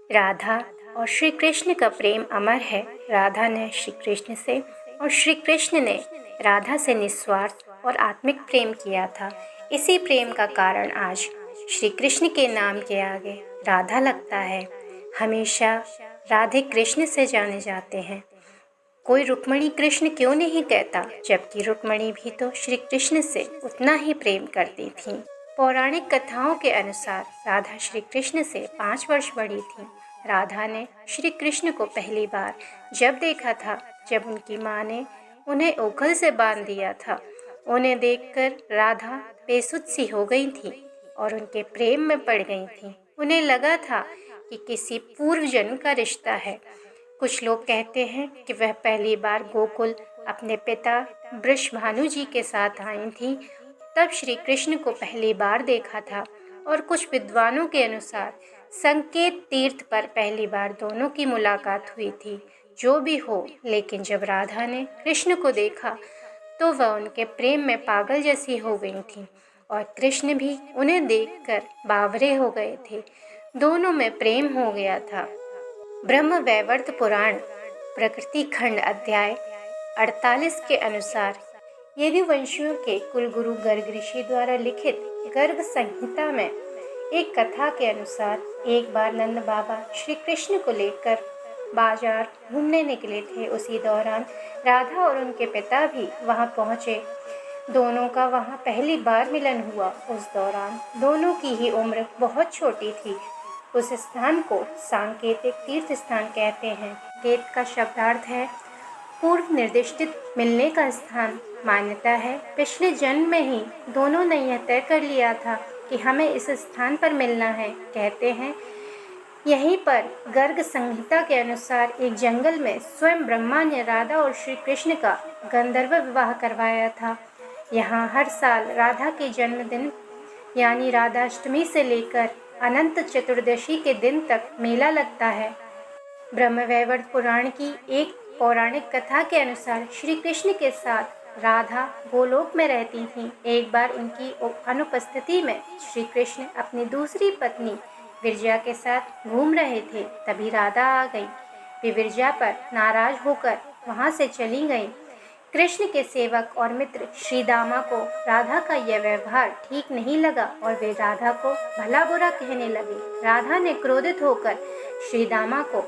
राधा और श्री कृष्ण का प्रेम अमर है। राधा ने श्री कृष्ण से और श्री कृष्ण ने राधा से निस्वार्थ और आत्मिक प्रेम किया था। इसी प्रेम का कारण आज श्री कृष्ण के नाम के आगे राधा लगता है। हमेशा राधे कृष्ण से जाने जाते हैं। कोई रुक्मणी कृष्ण क्यों नहीं कहता, जबकि रुक्मणी भी तो श्री कृष्ण से उतना ही प्रेम करती थी। पौराणिक कथाओं के अनुसार राधा श्री कृष्ण से 5 वर्ष बड़ी थी। राधा ने श्री कृष्ण को पहली बार जब देखा था, जब उनकी माँ ने उन्हें ओखल से बांध दिया था। उन्हें देखकर राधा बेसुध सी हो गई थी और उनके प्रेम में पड़ गई थी। उन्हें लगा था कि किसी पूर्व जन्म का रिश्ता है। कुछ लोग कहते हैं कि वह पहली बार गोकुल अपने पिता वृषभानु जी के साथ आई थी, तब श्री कृष्ण को पहली बार देखा था। और कुछ विद्वानों के अनुसार संकेत तीर्थ पर पहली बार दोनों की मुलाकात हुई थी। जो भी हो, लेकिन जब राधा ने कृष्ण को देखा तो वह उनके प्रेम में पागल जैसी हो गई थी और कृष्ण भी उन्हें देखकर बावरे हो गए थे। दोनों में प्रेम हो गया था। ब्रह्म वैवर्त पुराण प्रकृति खंड अध्याय 48 के अनुसार यदुवंशियों के कुलगुरु गर्ग ऋषि द्वारा लिखित गर्ग संहिता में एक कथा के अनुसार एक बार नंद बाबा श्री कृष्ण को लेकर बाजार घूमने निकले थे। उसी दौरान राधा और उनके पिता भी वहां पहुंचे। दोनों का वहां पहली बार मिलन हुआ। उस दौरान दोनों की ही उम्र बहुत छोटी थी। उस स्थान को सांकेतिक तीर्थ स्थान कहते हैं। केत का शब्दार्थ है पूर्व निर्दिष्टित मिलने का स्थान। मान्यता है पिछले जन्म में ही दोनों ने यह तय कर लिया था कि हमें इस स्थान पर मिलना है। कहते हैं यहीं पर गर्ग संहिता के अनुसार एक जंगल में स्वयं ब्रह्मा ने राधा और श्री कृष्ण का गंधर्व विवाह करवाया था। यहाँ हर साल राधा के जन्मदिन यानी राधाष्टमी से लेकर अनंत चतुर्दशी के दिन तक मेला लगता है। ब्रह्मवैवर्त पुराण की एक पौराणिक कथा के अनुसार श्री कृष्ण के साथ राधा गोलोक में रहती थीं। एक बार उनकी अनुपस्थिति में श्री कृष्ण अपनी दूसरी पत्नी विरजा के साथ घूम रहे थे। तभी राधा आ गई। वे विरजा पर नाराज होकर वहां से चली गई। कृष्ण के सेवक और मित्र श्रीदामा को राधा का यह व्यवहार ठीक नहीं लगा और वे राधा को भला बुरा कहने लगे। राधा ने क्रोधित होकर श्रीदामा को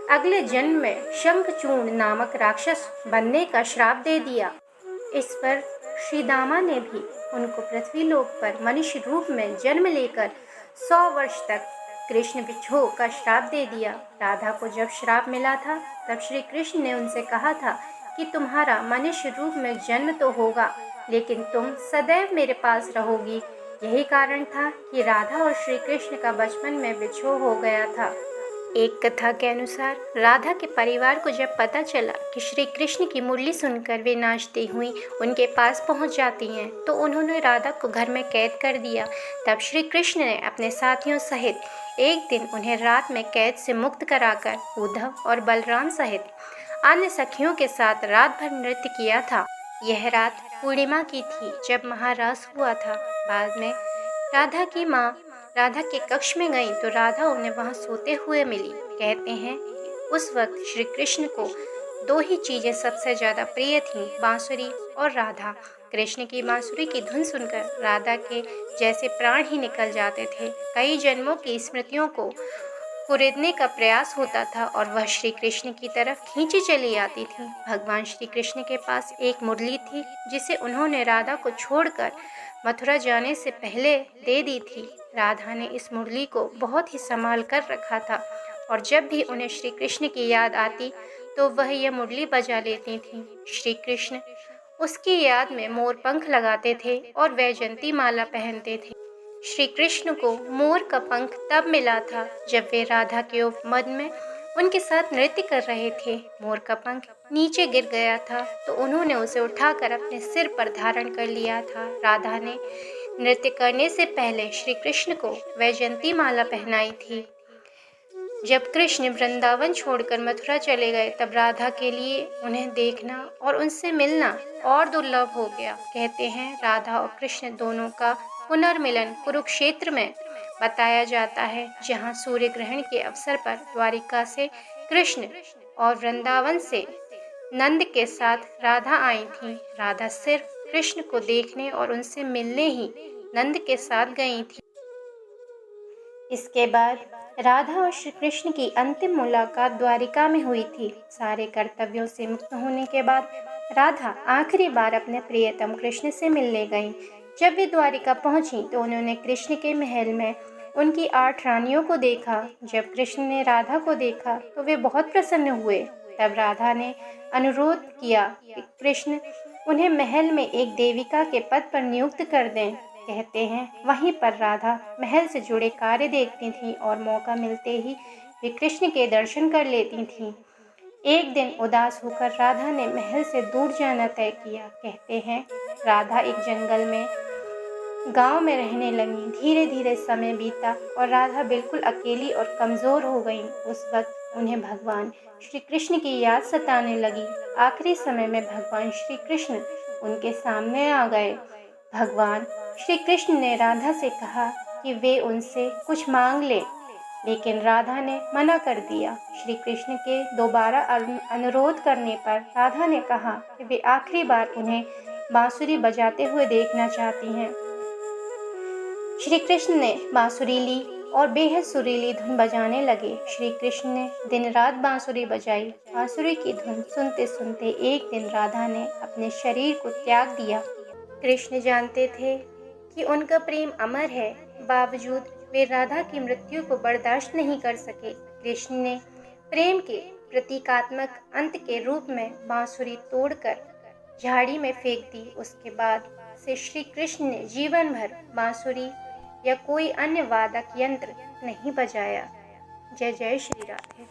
अगले जन्म में शंखचूर्ण नामक राक्षस बनने का श्राप दे दिया। इस पर श्रीदामा ने भी उनको पृथ्वीलोक पर मनुष्य रूप में जन्म लेकर 100 वर्ष तक कृष्ण विछोह का श्राप दे दिया। राधा को जब श्राप मिला था तब श्री कृष्ण ने उनसे कहा था कि तुम्हारा मनुष्य रूप में जन्म तो होगा, लेकिन तुम सदैव मेरे पास रहोगी। यही कारण था कि राधा और श्री कृष्ण का बचपन में विछोह हो गया था। एक कथा के अनुसार राधा के परिवार को जब पता चला कि श्री कृष्ण की मुरली सुनकर वे नाचती हुई उनके पास पहुंच जाती हैं, तो उन्होंने राधा को घर में कैद कर दिया। तब श्री कृष्ण ने अपने साथियों सहित एक दिन उन्हें रात में कैद से मुक्त कराकर उद्धव और बलराम सहित अन्य सखियों के साथ रात भर नृत्य किया था। यह रात पूर्णिमा की थी जब महारास हुआ था। बाद में राधा की माँ राधा के कक्ष में गई तो राधा उन्हें वहां सोते हुए मिली। कहते हैं उस वक्त श्री कृष्ण को 2 ही चीजें सबसे ज्यादा प्रिय थीं, बांसुरी और राधा। कृष्ण की बांसुरी की धुन सुनकर राधा के जैसे प्राण ही निकल जाते थे। कई जन्मों की स्मृतियों को कुरेदने का प्रयास होता था और वह श्री कृष्ण की तरफ खींची चली आती थी। भगवान श्री कृष्ण के पास एक मुरली थी जिसे उन्होंने राधा को छोड़कर मथुरा जाने से पहले दे दी थी। राधा ने इस मुरली को बहुत ही संभाल कर रखा था और जब भी उन्हें श्री कृष्ण की याद आती तो वह यह मुरली बजा लेती थी। श्री कृष्ण उसकी याद में मोर पंख लगाते थे और वैजयंती माला पहनते थे। श्री कृष्ण को मोर का पंख तब मिला था जब वे राधा के उपमद में उनके साथ नृत्य कर रहे थे। मोर का पंख नीचे गिर गया था तो उन्होंने उसे उठाकर अपने सिर पर धारण कर लिया था। राधा ने नृत्य करने से पहले श्री कृष्ण को वैजयंती माला पहनाई थी। जब कृष्ण वृंदावन छोड़कर मथुरा चले गए तब राधा के लिए उन्हें देखना और उनसे मिलना और दुर्लभ हो गया। कहते हैं राधा और कृष्ण दोनों का पुनर्मिलन कुरुक्षेत्र में बताया जाता है, जहाँ सूर्य ग्रहण के अवसर पर द्वारिका से कृष्ण और वृंदावन से नंद के साथ राधा आई थी। राधा सिर्फ कृष्ण को देखने और उनसे मिलने ही नंद के साथ गई थी। इसके बाद राधा और श्री कृष्ण की अंतिम मुलाकात द्वारिका में हुई थी। सारे कर्तव्यों से मुक्त होने के बाद राधा आखिरी बार अपने प्रियतम कृष्ण से मिलने गईं। जब वे द्वारिका पहुंची तो उन्होंने कृष्ण के महल में उनकी 8 रानियों को देखा। जब कृष्ण ने राधा को देखा तो वे बहुत प्रसन्न हुए। तब राधा ने अनुरोध किया कि कृष्ण उन्हें महल में एक देविका के पद पर नियुक्त कर दें। कहते हैं वहीं पर राधा महल से जुड़े कार्य देखती थीं और मौका मिलते ही वे कृष्ण के दर्शन कर लेती थीं। एक दिन उदास होकर राधा ने महल से दूर जाना तय किया। कहते हैं राधा एक जंगल में गांव में रहने लगी। धीरे धीरे समय बीता और राधा बिल्कुल अकेली और कमज़ोर हो गई। उस वक्त उन्हें भगवान श्री कृष्ण की याद सताने लगी। आखिरी समय में भगवान श्री कृष्ण उनके सामने आ गए। भगवान श्री कृष्ण ने राधा से कहा कि वे उनसे कुछ मांग ले, लेकिन राधा ने मना कर दिया। श्री कृष्ण के दोबारा अनुरोध करने पर राधा ने कहा कि वे आखिरी बार उन्हें बांसुरी बजाते हुए देखना चाहती हैं। श्री कृष्ण ने बांसुरी ली और बेहद सुरीली धुन बजाने लगे। श्री कृष्ण ने दिन रात बांसुरी बजाई। बांसुरी की धुन सुनते सुनते एक दिन राधा ने अपने शरीर को त्याग दिया। कृष्ण जानते थे कि उनका प्रेम अमर है, बावजूद वे राधा की मृत्यु को बर्दाश्त नहीं कर सके। कृष्ण ने प्रेम के प्रतीकात्मक अंत के रूप में बांसुरी तोड़कर झाड़ी में फेंक दी। उसके बाद से श्री कृष्ण ने जीवन भर बांसुरी या कोई अन्य वादक यंत्र नहीं बजाया। जय जय श्री राधे।